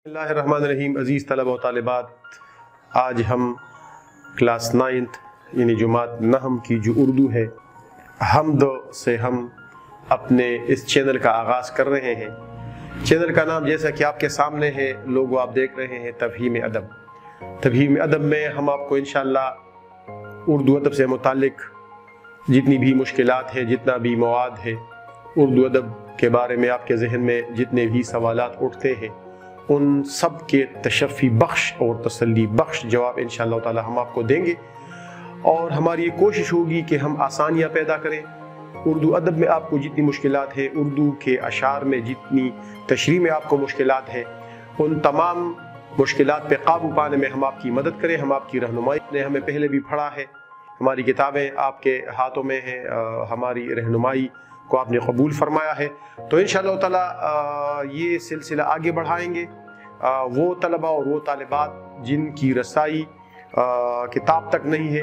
बिस्मिल्लाहिर्रहमानिर्रहीम। अज़ीज़ तलबा व तालिबात, आज हम क्लास 9th यानी जुमात नहम की जो उर्दू है हमद से हम अपने इस चैनल का आगाज़ कर रहे हैं। चैनल का नाम जैसा कि आपके सामने है, लोगो आप देख रहे हैं, तफ़हीम अदब। तफ़हीम अदब में हम आपको इंशाअल्लाह उर्दू अदब से मुताल्लिक़ जितनी भी मुश्किलात है, जितना भी मवाद है, उर्दू अदब के बारे में आपके जहन में जितने भी सवालात उठते हैं, उन सब के तशफ़ी बख्श और तसल्ली बख्श जवाब इंशाअल्लाह ताला हम आपको देंगे। और हमारी ये कोशिश होगी कि हम आसानियाँ पैदा करें। उर्दू अदब में आपको जितनी मुश्किलात है, उर्दू के अशार में जितनी तशरीह में आपको मुश्किलात है, उन तमाम मुश्किलात पे काबू पाने में हम आपकी मदद करें, हम आपकी रहनुमाई ने हमें पहले भी पढ़ा है, हमारी किताबें आपके हाथों में हैं, हमारी रहनुमाई को आपने कबूल फरमाया है। तो इंशाअल्लाह ताला ये सिलसिला आगे बढ़ाएंगे। वो तलबा और वो तालिबात जिनकी रसाई किताब तक नहीं है,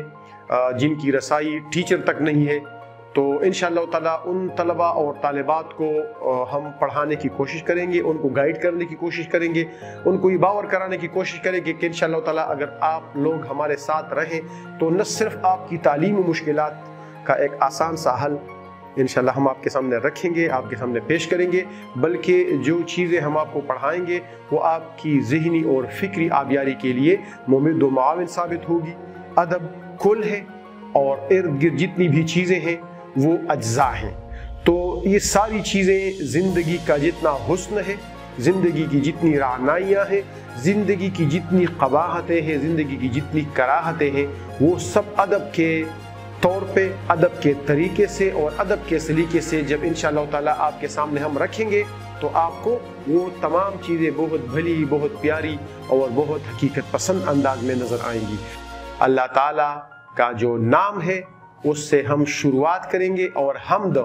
जिनकी रसाई टीचर तक नहीं है, तो इंशाअल्लाह ताला उन तलबा और तालिबात को हम पढ़ाने की कोशिश करेंगे, उनको गाइड करने की कोशिश करेंगे, उनको ये बावर कराने की कोशिश करेंगे कि इंशाअल्लाह ताला अगर आप लोग हमारे साथ रहें तो न सिर्फ आपकी तालीमी मुश्किलात का एक आसान सा हल इंशाअल्लाह हम आपके सामने रखेंगे, आपके सामने पेश करेंगे, बल्कि जो चीज़ें हम आपको पढ़ाएंगे वो आपकी ज़हनी और फ़िक्री आबियारी के लिए मुमिद व मुआविन साबित होगी। अदब कुल है और इर्द गिर्द जितनी भी चीज़ें हैं वो अज्जा हैं। तो ये सारी चीज़ें ज़िंदगी का जितना हुस्न है, ज़िंदगी की जितनी रानाइयाँ हैं, ज़िंदगी की जितनी क़बाहतें हैं, ज़िंदगी की जितनी कराहतें हैं, वो सब अदब के तौर पे, अदब के तरीके से और अदब के सलीके से जब इंशाअल्लाह ताला आपके सामने हम रखेंगे तो आपको वो तमाम चीज़ें बहुत भली, बहुत प्यारी और बहुत हकीकत पसंद अंदाज में नज़र आएंगी। अल्लाह ताला का जो नाम है उससे हम शुरुआत करेंगे और हमद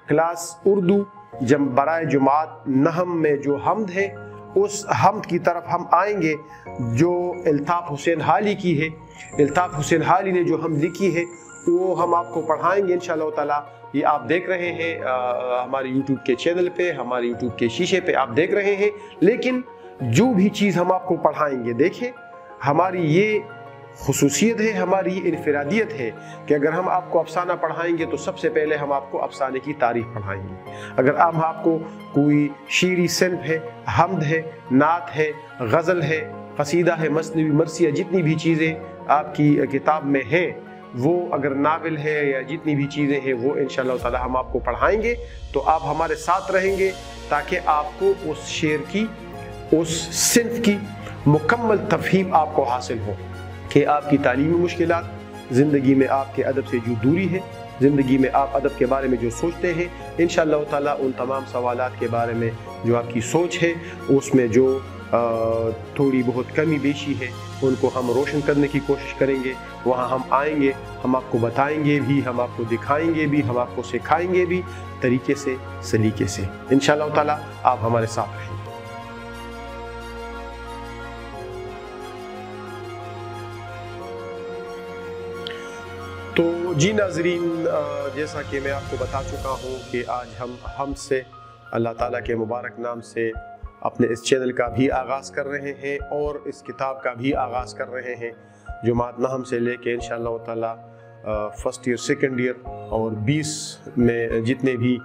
क्लास उर्दू जब बराए जुमात नहम में जो हमद है उस हमद की तरफ हम आएंगे जो अल्ताफ़ हुसैन हाली की है। अल्ताफ़ हुसैन हाली ने जो हमद लिखी है वो हम आपको पढ़ाएंगे इंशाअल्लाह ताला। ये आप देख रहे हैं हमारे YouTube के चैनल पे, हमारे YouTube के शीशे पे आप देख रहे हैं। लेकिन जो भी चीज़ हम आपको पढ़ाएंगे, देखिए हमारी ये खुसूसियत है, हमारी ये इनफरादियत है कि अगर हम आपको अफसाना पढ़ाएंगे तो सबसे पहले हम आपको अफसाने की तारीफ पढ़ाएंगे। अगर हम आपको कोई शीरी सिन्फ है, हमद है, नात है, गज़ल है, कसीदा है, मसनवी, मरसिया, जितनी भी चीज़ें आपकी किताब में हैं, वो अगर नावल है या जितनी भी चीज़ें हैं वो इंशाअल्लाह ताला हम आपको पढ़ाएंगे। तो आप हमारे साथ रहेंगे ताकि आपको उस शेर की, उस सिन्फ की मुकम्मल तफ़हीम आपको हासिल हो कि आपकी तालीमी मुश्किलात, ज़िंदगी में आपके अदब से जो दूरी है, ज़िंदगी में आप अदब के बारे में जो सोचते हैं, इंशाअल्लाह ताला उन तमाम सवालात के बारे में जो आपकी सोच है उसमें जो थोड़ी बहुत कमी बेशी है उनको हम रोशन करने की कोशिश करेंगे। वहाँ हम आएंगे, हम आपको बताएंगे भी, हम आपको दिखाएंगे भी, हम आपको सिखाएंगे भी तरीके से, सलीके से। इंशाअल्लाह ताला आप हमारे साथ रहेंगे। तो जी नाज़रीन, जैसा कि मैं आपको बता चुका हूँ कि आज हम से अल्लाह ताला के मुबारक नाम से अपने इस चैनल का भी आगाज़ कर रहे हैं और इस किताब का भी आगाज़ कर रहे हैं। जुमात नहम से लेके इंशाअल्लाह ताला फर्स्ट ईयर, सेकंड ईयर और 20 में जितने भी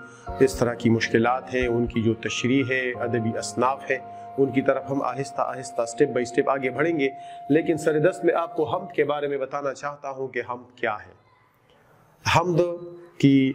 इस तरह की मुश्किलात हैं, उनकी जो तशरीह है, अदबी असनाफ़ है, उनकी तरफ हम Aahista Aahista step by step आगे बढ़ेंगे। लेकिन सरदस्त में आपको हमद के बारे में बताना चाहता हूँ कि हमद क्या है। हमद की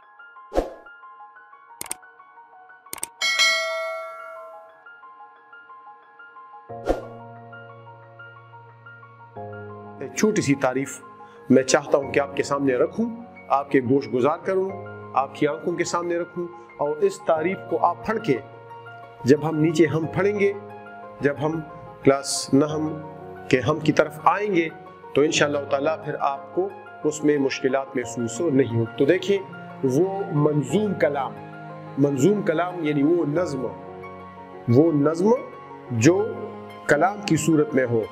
छोटी सी तारीफ मैं चाहता हूं कि आपके सामने रखूं, आपके गोश गुजार करूं, आपकी आंखों के सामने रखूं और इस तारीफ को आप पढ़ के जब हम नीचे हम पढ़ेंगे, जब हम क्लास नहम के हम की तरफ आएंगे तो इंशाअल्लाह ताला फिर आपको उसमें मुश्किलात महसूस नहीं हो। तो देखिए वो मंजूम कलाम यानी वो नज़्म जो कलाम की सूरत में हो।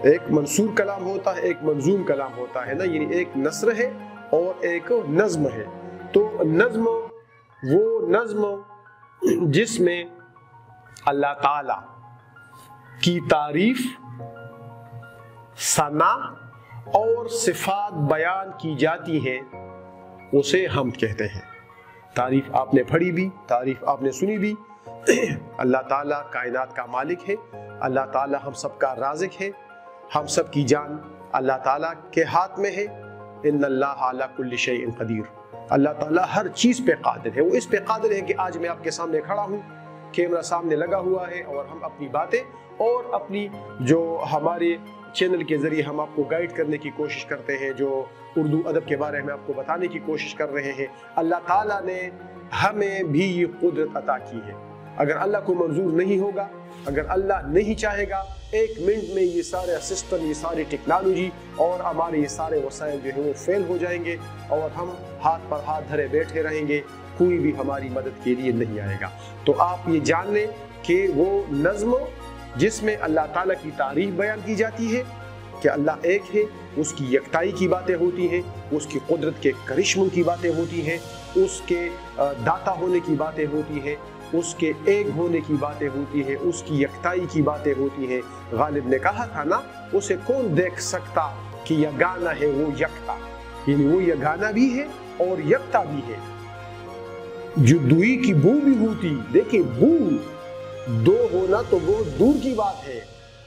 एक मंसूर कलाम होता है, एक मंजूम कलाम होता है ना, यानी एक नस्र है और एक नज़्म है। तो नज़्म वो नज़्म जिसमें अल्लाह ताला की तारीफ, सना और सिफात बयान की जाती हैं उसे हम्द कहते हैं। तारीफ आपने पढ़ी भी, तारीफ आपने सुनी भी। अल्लाह ताला कायनात का मालिक है, अल्लाह ताला हम सब का राज़िक है, हम सब की जान अल्लाह ताला के हाथ में है। इन्नल्लाह अला कुल्लि शैइन क़दीर, अल्लाह ताला हर चीज़ पे कादिर है। वो इस पे कादिर है कि आज मैं आपके सामने खड़ा हूँ, कैमरा सामने लगा हुआ है और हम अपनी बातें और अपनी जो हमारे चैनल के ज़रिए हम आपको गाइड करने की कोशिश करते हैं, जो उर्दू अदब के बारे में आपको बताने की कोशिश कर रहे हैं, अल्लाह ताला ने हमें भी ये कुदरत अता की है। अगर अल्लाह को मंजूर नहीं होगा, अगर अल्लाह नहीं चाहेगा, एक मिनट में ये सारे सिस्टम, ये सारी टेक्नोलॉजी और हमारे ये सारे वसाइल जो है वो फेल हो जाएंगे और हम हाथ पर हाथ धरे बैठे रहेंगे, कोई भी हमारी मदद के लिए नहीं आएगा। तो आप ये जान लें कि वो नज़्म जिसमें अल्लाह ताला की तारीफ बयान की जाती है कि अल्लाह एक है, उसकी यकताई की बातें होती हैं, उसकी कुदरत के करिश्मों की बातें होती हैं, उसके दाता होने की बातें होती हैं, उसके एक होने की बातें होती हैं, उसकी यकताई की बातें होती हैं। गालिब ने कहा था ना, उसे कौन देख सकता कि यगाना है वो यकता, यानी वो यगाना भी है और यकता भी है। जो दुई की बू भी होती, देखिए बू दो होना तो बहुत दूर की बात है,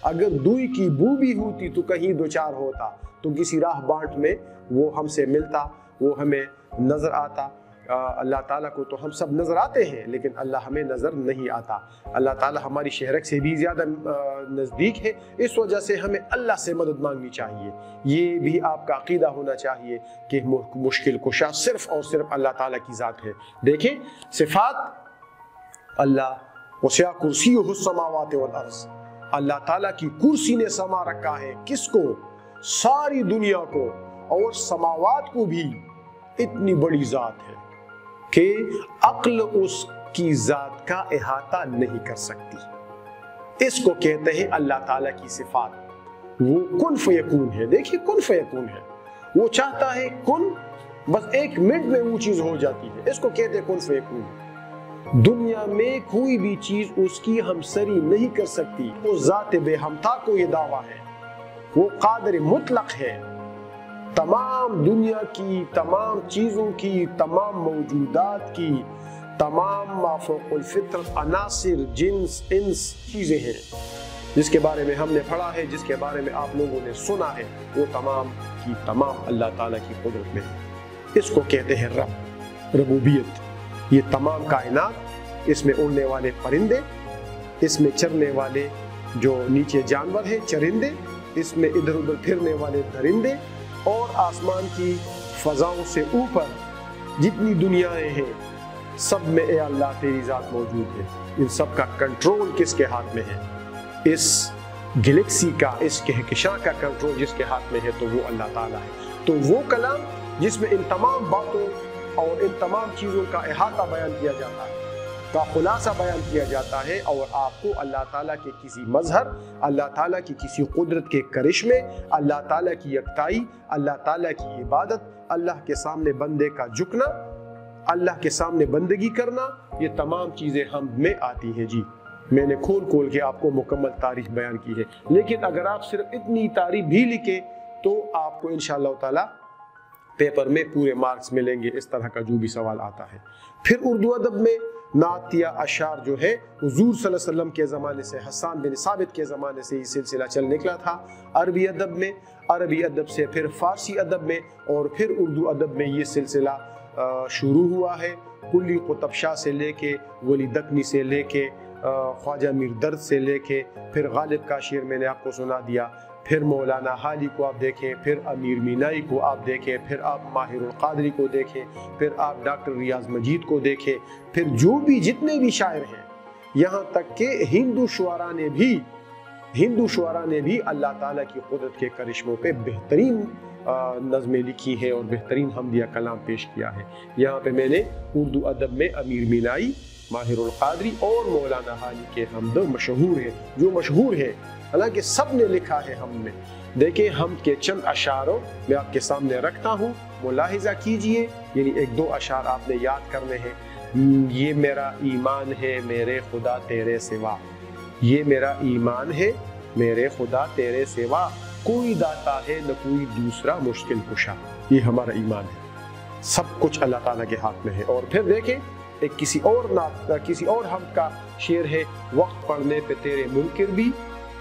अगर दुई की बू भी होती तो कहीं दो चार होता, तो किसी राह बाट में वो हमसे मिलता, वो हमें नजर आता। अल्लाह ताला को तो हम सब नजर आते हैं, लेकिन अल्लाह हमें नजर नहीं आता। अल्लाह ताला हमारी शहरक से भी ज्यादा नजदीक है, इस वजह से हमें अल्लाह से मदद मांगनी चाहिए। ये भी आपका अकीदा होना चाहिए कि मुश्किल कुशा सिर्फ और सिर्फ अल्लाह ताला की जात है। देखें सिफात, अल्लाह वसिया कुर्सीयुहु समावाति वल अर्ज़, अल्लाह ताला की कुर्सी ने समा रखा है किसको? सारी दुनिया को और समावात को भी। इतनी बड़ी जात है कि अक्ल उसकी जात का इहाता नहीं कर सकती। इसको कहते हैं अल्लाह ताला की सिफात। वो कुन फयकून है, देखिए कुन फयकून है, वो चाहता है कुन, बस एक मिनट में वो चीज हो जाती है, इसको कहते हैं कुन फयकून। दुनिया में कोई भी चीज उसकी हमसरी नहीं कर सकती, वो जात बेहमता को ये दावा है, वो कादिर मुतलक है। तमाम दुनिया की तमाम चीजों की, तमाम मौजूदात की, तमाम माफौकुल फितरत अनासिर, जिन्स, इंस चीजें हैं जिसके बारे में हमने पढ़ा है, जिसके बारे में आप लोगों ने सुना है, वो तमाम की तमाम अल्लाह ताला की कुदरत में है। इसको कहते हैं रब, रबूबियत। ये तमाम कायनात, इसमें उड़ने वाले परिंदे, इसमें चरने वाले जो नीचे जानवर हैं चरिंदे, इसमें इधर उधर फिरने वाले दरिंदे, और आसमान की फजाओं से ऊपर जितनी दुनियाएं हैं, सब में ए अल्लाह तेरी जात मौजूद है। इन सब का कंट्रोल किसके हाथ में है? इस गैलेक्सी का, इस कहकशां का कंट्रोल जिसके हाथ में है तो वो अल्लाह ताला है। तो वो कलाम जिसमें इन तमाम बातों और इन तमाम चीज़ों का इहाता बयान किया जाता है, का खुलासा बयान किया जाता है, और आपको अल्लाह ताला के किसी मजहर, अल्लाह ताला की किसी कुदरत के करिश्मे, अल्लाह ताला की यकताई, अल्लाह ताला की इबादत, अल्लाह के सामने बंदे का झुकना, अल्लाह के सामने बंदगी करना, ये तमाम चीज़ें हम में आती हैं। जी मैंने खोल खोल के आपको मुकम्मल तारीफ बयान की है, लेकिन अगर आप सिर्फ इतनी तारीफ भी लिखे तो आपको इंशाअल्लाह ताला पेपर में पूरे मार्क्स मिलेंगे, इस तरह का जो भी सवाल आता है। फिर उर्दू अदब में नात या अशार जो है, हुजूर सल्लल्लाहु अलैहि वसल्लम के ज़माने से, हसन बिन साबित के ज़माने से ये सिलसिला चल निकला था। अरबी अदब में, अरबी अदब से फिर फ़ारसी अदब में, और फिर उर्दू अदब में ये सिलसिला शुरू हुआ है। कुली कुतुब शाह से लेके, वली दकनी से लेके, ख्वाजा मीर दर्द से लेके, फिर गालिब का शेर मैंने आपको सुना दिया, फिर मौलाना हाली को आप देखें, फिर अमीर मीनाई को आप देखें, फिर आप माहिरुल कादरी को देखें, फिर आप डॉक्टर रियाज मजीद को देखें, फिर जो भी जितने भी शायर हैं, यहाँ तक कि हिंदू शुआरा ने भी अल्लाह ताला की कुदरत के करिश्मों पे बेहतरीन नज़में लिखी हैं और बेहतरीन हमदिया कलाम पेश किया है। यहाँ पे मैंने उर्दू अदब में अमीर मीनाई, माहिरुल कादरी और मौलाना हाली के हमद मशहूर हैं, जो मशहूर है, हालांकि सब ने लिखा है हम में। देखिए हम के चंद अशारों मैं आपके सामने रखता हूँ, मुलाहिजा कीजिए, यानी एक दो अशार आपने याद करने हैं। ये मेरा ईमान है मेरे खुदा तेरे सिवा, یہ میرا ایمان ہے، میرے خدا تیرے سوا کوئی داتا ہے نہ کوئی دوسرا مشکل کشا۔ یہ ہمارا ایمان ہے، سب کچھ اللہ تعالیٰ کے ہاتھ میں ہے۔ اور پھر دیکھیں ایک کسی اور حمد کا شعر ہے، وقت پڑھنے پہ تیرے منکر بھی،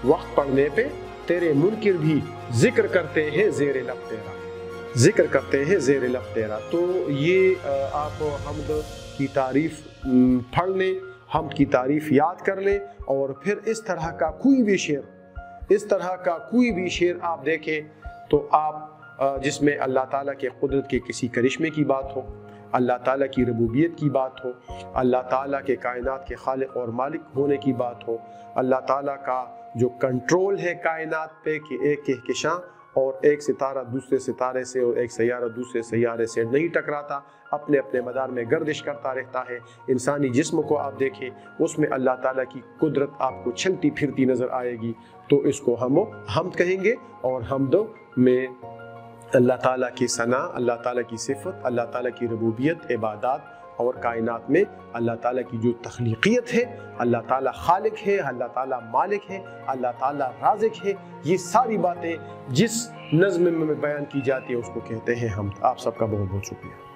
وقت پڑھنے پہ تیرے منکر بھی ذکر کرتے ہیں زیر لب تیرا، ذکر کرتے ہیں زیر لب تیرا۔ تو یہ آپ حمد کی تعریف پڑھ لیں، حمد کی تعریف یاد کر لیں، اور پھر اس طرح کا کوئی بھی شعر آپ دیکھیں تو آپ جس میں اللہ تعالیٰ کے قدرت کے کسی کرشمے کی بات ہو، اللہ تعالیٰ کی ربوبیت کی بات ہو، اللہ تعالیٰ کے کائنات کے خالق اور مالک ہونے کی بات ہو، اللہ تعالیٰ کا جو کنٹرول ہے کائنات پہ کہ ایک کہکشاں اور ایک ستارہ دوسرے ستارے سے اور ایک سیارہ دوسرے سیارے سے نہیں ٹکراتا، اپنے اپنے مدار میں گردش کرتا رہتا ہے۔ انسانی جسم کو آپ دیکھیں، اس میں اللہ تعالیٰ کی قدرت آپ کو چلتی پھرتی نظر آئے گی، تو اس کو ہم حمد کہیں گے۔ اور حمد میں اللہ تعالیٰ کی ثنا، اللہ تعالیٰ کی صفت، اللہ تعالیٰ کی ربوبیت، عبادات، اور کائنات میں اللہ تعالیٰ کی جو تخلیقیت ہے، اللہ تعالیٰ خالق ہے، اللہ تعالیٰ مالک ہے، اللہ تعالیٰ رازق ہے، یہ ساری باتیں جس نظم میں بیان کی جاتی ہے اس کو کہتے ہیں حمد۔ آپ سب کا بہت بہت شکریہ۔